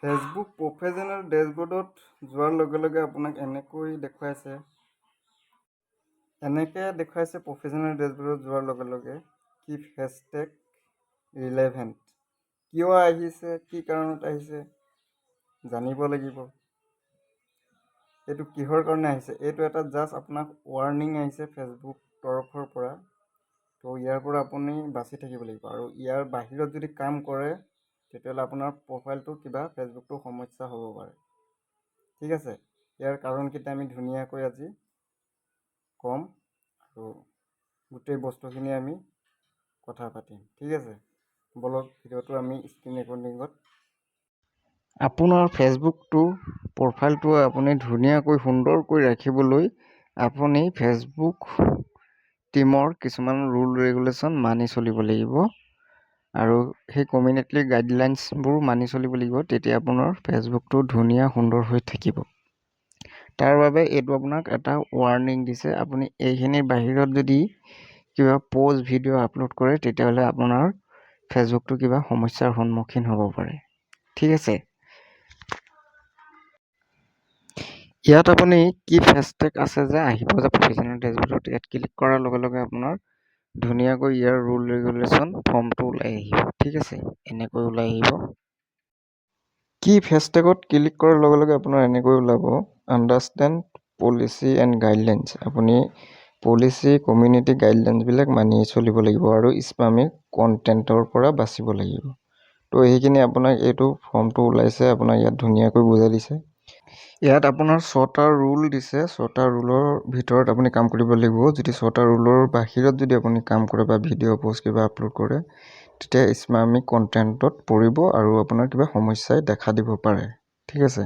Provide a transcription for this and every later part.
Facebook professional ডেছবৰ্ডত যোৱাৰ লগে লগে আপোনাক এনেকৈ দেখুৱাইছে প্ৰফেশ্যনেল ডেছবৰ্ডত যোৱাৰ লগে লগে কিপ হেছটেগ ৰিলেভেণ্ট কিয় আহিছে, কি কাৰণত আহিছে জানিব লাগিব। এইটো কিহৰ কাৰণে আহিছে, এইটো এটা জাষ্ট আপোনাক ৱাৰ্ণিং আহিছে ফেচবুক তৰফৰ পৰা। তো ইয়াৰ পৰা আপুনি বাচি থাকিব লাগিব, আৰু ইয়াৰ বাহিৰত যদি কাম কৰে তেতিয়াহ'লে আপোনাৰ প্ৰফাইলটো কিবা ফেচবুকটো সমস্যা হ'ব পাৰে। ঠিক আছে, ইয়াৰ কাৰণকেইটা আমি ধুনীয়াকৈ আজি ক'ম আৰু গোটেই বস্তুখিনি আমি কথা পাতিম। ঠিক আছে, বলক ভিডিঅ'টো আমি স্ক্ৰীন ৰেকৰ্ডিঙত। আপোনাৰ ফেচবুকটো প্ৰফাইলটো আপুনি ধুনীয়াকৈ সুন্দৰকৈ ৰাখিবলৈ আপুনি ফেচবুক টীমৰ কিছুমান ৰুল ৰেগুলেশ্যন মানি চলিব লাগিব, আৰু সেই কমিউনিটি গাইডলাইনছবোৰ মানি চলিব লাগিব। তেতিয়া আপোনাৰ ফেচবুকটো ধুনীয়া সুন্দৰ হৈ থাকিব। তাৰ বাবে এইটো আপোনাক এটা ৱাৰ্ণিং দিছে। আপুনি এইখিনিৰ বাহিৰত যদি কিবা প'ষ্ট ভিডিঅ' আপলোড কৰে তেতিয়াহ'লে আপোনাৰ ফেচবুকটো কিবা সমস্যাৰ সন্মুখীন হ'ব পাৰে। ঠিক আছে, ইয়াত আপুনি কি হেছটেগ আছে যে আহিব যে প্ৰফেশ্যনেল ডেছবৰ্ডত, ইয়াত ক্লিক কৰাৰ লগে লগে আপোনাৰ ধুনীয়াকৈ ইয়াৰ ৰুল ৰেগুলেশ্যন ফৰ্মটো ওলাই আহিব। ঠিক আছে, এনেকৈ ওলাই আহিব। কি হেছটেগত ক্লিক কৰাৰ লগে লগে আপোনাৰ এনেকৈ ওলাব আণ্ডাৰষ্টেণ্ড পলিচি এণ্ড গাইডলাইনছ। আপুনি পলিচি কমিউনিটি গাইডলাইনছবিলাক মানি চলিব লাগিব আৰু স্পামিক কণ্টেণ্টৰ পৰা বাচিব লাগিব। তো সেইখিনি আপোনাক এইটো ফৰ্মটো ওলাইছে, আপোনাক ইয়াত ধুনীয়াকৈ বুজাই দিছে। ইয়াত আপোনাৰ 6টা ৰুল দিছে। 6টা ৰুলৰ ভিতৰত আপুনি কাম কৰিব লাগিব। যদি 6টা ৰুলৰ বাহিৰত যদি আপুনি কাম কৰে বা ভিডিঅ' প'ষ্ট কিবা আপলোড কৰে তেতিয়া স্পামিক কণ্টেণ্টত পৰিব আৰু আপোনাৰ কিবা সমস্যাই দেখা দিব পাৰে। ঠিক আছে,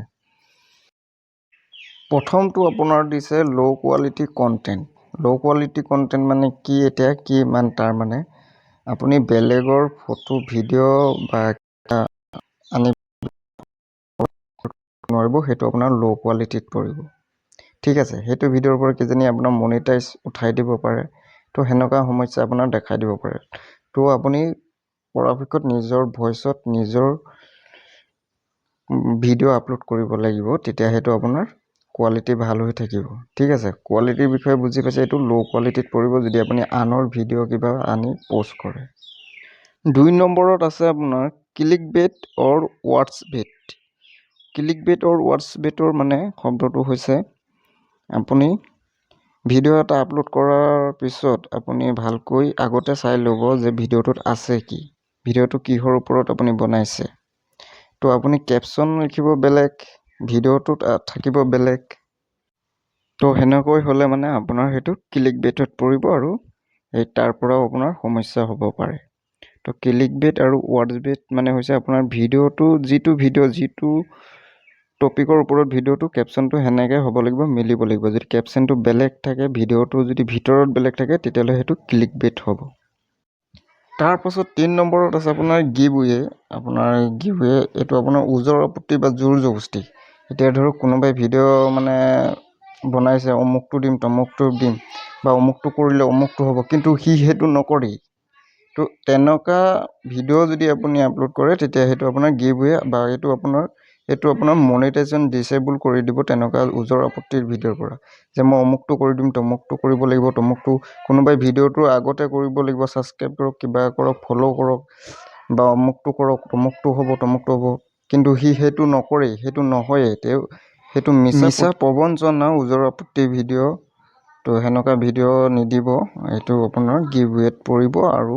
প্ৰথমটো আপোনাৰ দিছে ল' কোৱালিটি কণ্টেণ্ট। ল' কোৱালিটি কণ্টেণ্ট মানে কি, এতিয়া কি তাৰ মানে আপুনি বেলেগৰ ফটো ভিডিঅ' বা আনি নোৱাৰিব, সেইটো আপোনাৰ ল' কোৱালিটিত পৰিব। ঠিক আছে, সেইটো ভিডিঅ'ৰ পৰা কিজানি আপোনাৰ মনিটাইজ উঠাই দিব পাৰে। তো সেনেকুৱা সমস্যা আপোনাৰ দেখাই দিব পাৰে। তো আপুনি পৰাপক্ষত নিজৰ ভইচত নিজৰ ভিডিঅ' আপলোড কৰিব লাগিব, তেতিয়া সেইটো আপোনাৰ কোৱালিটি ভাল হৈ থাকিব। ঠিক আছে, কোৱালিটিৰ বিষয়ে বুজি পাইছে। এইটো ল' কোৱালিটিত পৰিব যদি আপুনি আনৰ ভিডিঅ' কিবা আনি প'ষ্ট কৰে। 2 নম্বৰত আছে আপোনাৰ ক্লিক বেট অৰ ৱাটছ বেট। ক্লিক বেট অৰ ৱাটছ বেটৰ মানে শব্দটো হৈছে আপুনি ভিডিঅ' এটা আপলোড কৰাৰ পিছত আপুনি ভালকৈ আগতে চাই ল'ব যে ভিডিঅ'টোত আছে কি, ভিডিঅ'টো কিহৰ ওপৰত আপুনি বনাইছে। তো আপুনি কেপশ্যন লিখিব বেলেগ, ভিডিঅ'টোত থাকিব বেলেগ। তো সেনেকৈ হ'লে মানে আপোনাৰ সেইটো ক্লিক বেটত পৰিব আৰু তাৰ পৰাও আপোনাৰ সমস্যা হ'ব পাৰে। তো ক্লিক বেট আৰু ৱাটছ বেট মানে হৈছে আপোনাৰ ভিডিঅ'টো যিটো টপিকৰ ওপৰত ভিডিঅ'টো কেপশ্যনটো সেনেকৈ হ'ব লাগিব, মিলিব লাগিব। যদি কেপশ্যনটো বেলেগ থাকে, ভিডিঅ'টো যদি ভিতৰত বেলেগ থাকে তেতিয়াহ'লে সেইটো ক্লিক বেট হ'ব। তাৰপাছত 3 নম্বৰত আছে আপোনাৰ গিভৱে। এইটো আপোনাৰ ওজৰ আপত্তি বা জোৰ জবস্তি। এতিয়া ধৰক কোনোবাই ভিডিঅ' মানে বনাইছে, অমুকটো দিম তমুকটো দিম বা অমুকটো কৰিলে অমুকটো হ'ব, কিন্তু সি সেইটো নকৰেই। তো তেনেকুৱা ভিডিঅ' যদি আপুনি আপলোড কৰে তেতিয়া সেইটো আপোনাৰ গিভৱে বা এইটো আপোনাৰ মনিটাইজেশ্যন ডিচেবল কৰি দিব তেনেকুৱা ওজৰ আপত্তিৰ ভিডিঅ'ৰ পৰা, যে মই অমুকটো কৰি দিম, তমুকটো কৰিব লাগিব, তমুকটো কোনোবাই ভিডিঅ'টো আগতে কৰিব লাগিব, ছাবস্ক্ৰাইব কৰক, কিবা কৰক, ফ'ল' কৰক বা অমুকটো কৰক, তমুকটো হ'ব, কিন্তু সি সেইটো নকৰেই, সেইটো নহয়েই। সেইটো মিছা প্ৰবঞ্চনা ওজৰ আপত্তিৰ ভিডিঅ'। তো সেনেকুৱা ভিডিঅ' নিদিব, এইটো আপোনাৰ গিভৱেত পৰিব আৰু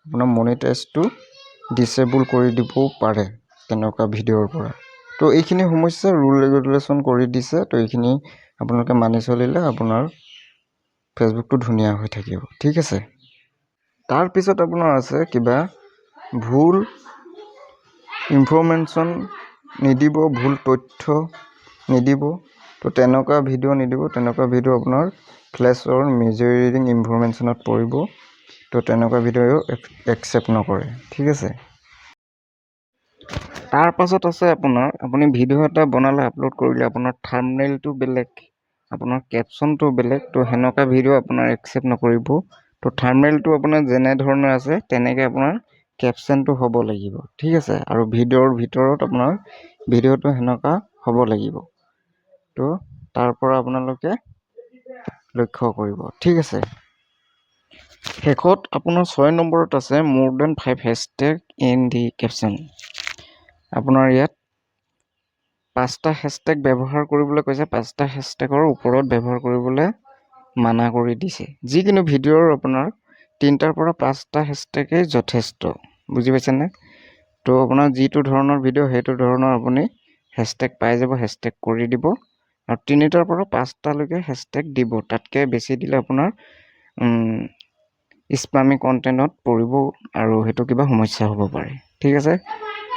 আপোনাৰ মনিটাইজটো ডিচেবল কৰি দিবও পাৰে তেনেকুৱা ভিডিঅ'ৰ পৰা। তো এইখিনি সমস্যা ৰুল ৰেগুলেশ্যন কৰি দিছে। তো এইখিনি আপোনালোকে মানি চলিলে আপোনাৰ ফেচবুকটো ধুনীয়া হৈ থাকিব। ঠিক আছে, তাৰপিছত আপোনাৰ আছে কিবা ভুল ইনফৰমেশ্যন নিদিব, ভুল তথ্য নিদিব। তো তেনেকুৱা ভিডিঅ' নিদিব। তেনেকুৱা ভিডিঅ' আপোনাৰ ফ্লেছৰ মিজলিডিং ইনফৰমেশ্যনত পৰিব। তো তেনেকুৱা ভিডিঅ' একচেপ্ট নকৰে। ঠিক আছে, তাৰপাছত আছে আপুনি ভিডিঅ' এটা বনালে, আপলোড কৰিলে, আপোনাৰ থাম্বনেইলটো বেলেগ, আপোনাৰ কেপশ্যনটো বেলেগ। তো সেনেকুৱা ভিডিঅ' আপোনাৰ একচেপ্ট নকৰিব। তো থাম্বনেইলটো আপোনাৰ যেনেধৰণৰ আছে তেনেকৈ আপোনাৰ কেপশ্যনটো হ'ব লাগিব। ঠিক আছে, আৰু ভিডিঅ'ৰ ভিতৰত আপোনাৰ ভিডিঅ'টো সেনেকুৱা হ'ব লাগিব। তো তাৰ পৰা আপোনালোকে লক্ষ্য কৰিব, ঠিক আছে। শেষত আপোনাৰ 6 নম্বৰত আছে more than 5 hashtag in the caption. আপোনাৰ ইয়াত 5টা হেছটেগ ব্যৱহাৰ কৰিবলৈ কৈছে, 5টা হেছটেগৰ ওপৰত ব্যৱহাৰ কৰিবলৈ মানা কৰি দিছে। যিকোনো ভিডিঅ'ৰ আপোনাৰ 3টাৰ পৰা 5টা হেছটেগেই যথেষ্ট, বুজি পাইছেনে? তো আপোনাৰ যিটো ধৰণৰ ভিডিঅ' সেইটো ধৰণৰ আপুনি হেছটেগ পাই যাব, হেছটেগ কৰি দিব আৰু 3টাৰ পৰা 5টালৈকে হেছটেগ দিব। তাতকৈ বেছি দিলে আপোনাৰ স্পামি কণ্টেণ্টত পৰিব আৰু সেইটো কিবা সমস্যা হ'ব পাৰে, ঠিক আছে।